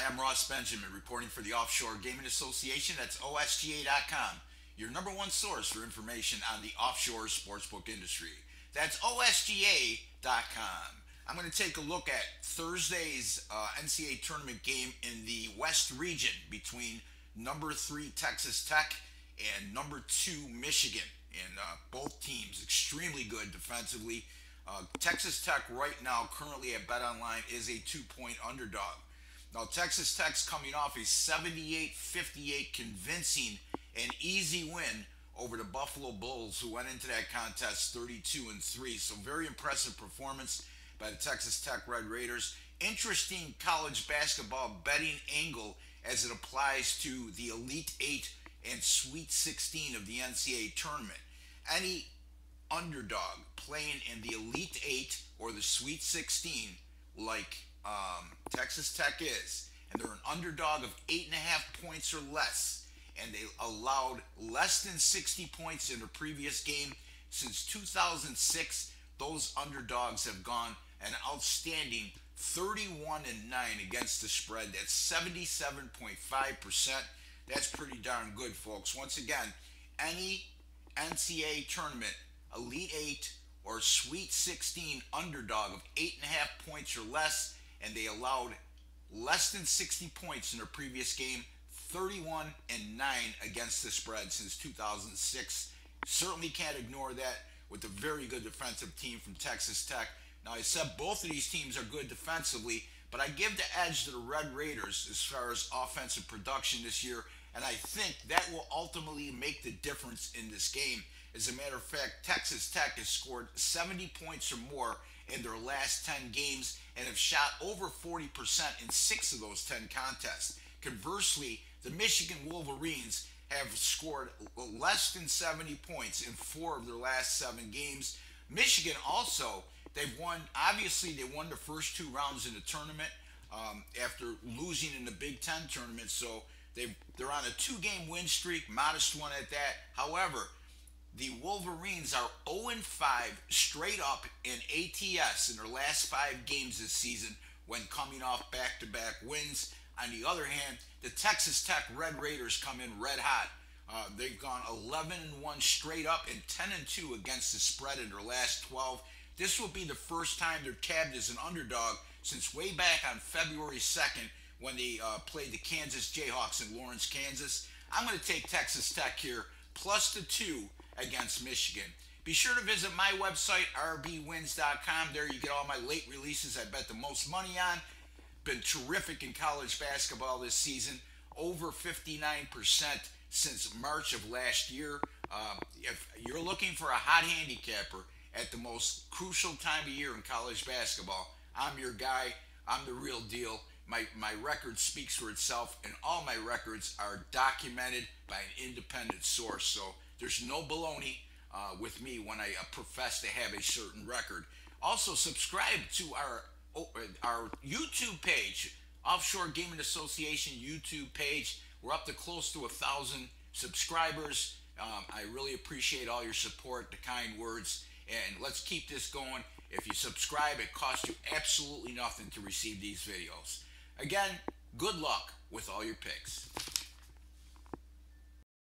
I'm Ross Benjamin reporting for the Offshore Gaming Association. That's OSGA.com, your number one source for information on the offshore sportsbook industry. That's OSGA.com. I'm going to take a look at Thursday's NCAA tournament game in the West region between number 3 Texas Tech and number 2 Michigan. And both teams extremely good defensively. Texas Tech right now, currently at BetOnline, is a 2-point underdog. Now, Texas Tech's coming off a 78-58 convincing and easy win over the Buffalo Bulls, who went into that contest 32-3. So very impressive performance by the Texas Tech Red Raiders. Interesting college basketball betting angle as it applies to the Elite Eight and Sweet 16 of the NCAA tournament. Any underdog playing in the Elite Eight or the Sweet 16, like Texas Tech is, and they're an underdog of 8.5 points or less, and they allowed less than 60 points in a previous game. Since 2006, those underdogs have gone an outstanding 31-9 against the spread. That's 77.5%. That's pretty darn good, folks. Once again, any NCAA tournament, Elite Eight or Sweet 16 underdog of 8.5 points or less, and they allowed less than 60 points in their previous game, 31-9 against the spread since 2006. Certainly can't ignore that with a very good defensive team from Texas Tech. Now, I said both of these teams are good defensively, but I give the edge to the Red Raiders as far as offensive production this year, and I think that will ultimately make the difference in this game. As a matter of fact, Texas Tech has scored 70 points or more in their last 10 games and have shot over 40% in 6 of those 10 contests. Conversely, the Michigan Wolverines have scored less than 70 points in 4 of their last 7 games. Michigan also, they've won, obviously they won the first 2 rounds in the tournament after losing in the Big Ten tournament, so they're on a 2-game win streak, modest one at that. However, the Wolverines are 0-5 straight up in ATS in their last 5 games this season when coming off back-to-back wins. On the other hand, the Texas Tech Red Raiders come in red hot. They've gone 11-1 straight up and 10-2 against the spread in their last 12. This will be the first time they're tabbed as an underdog since way back on February 2nd when they played the Kansas Jayhawks in Lawrence, Kansas. I'm going to take Texas Tech here, plus the 2 against Michigan. Be sure to visit my website, rbwins.com. There you get all my late releases I bet the most money on. Been terrific in college basketball this season, over 59% since March of last year. If you're looking for a hot handicapper at the most crucial time of year in college basketball, I'm your guy. I'm the real deal. My record speaks for itself, and all my records are documented by an independent source. So there's no baloney with me when I profess to have a certain record. Also, subscribe to our YouTube page, Offshore Gaming Association YouTube page. We're up to close to 1,000 subscribers. I really appreciate all your support, the kind words, and let's keep this going. If you subscribe, it costs you absolutely nothing to receive these videos. Again, good luck with all your picks.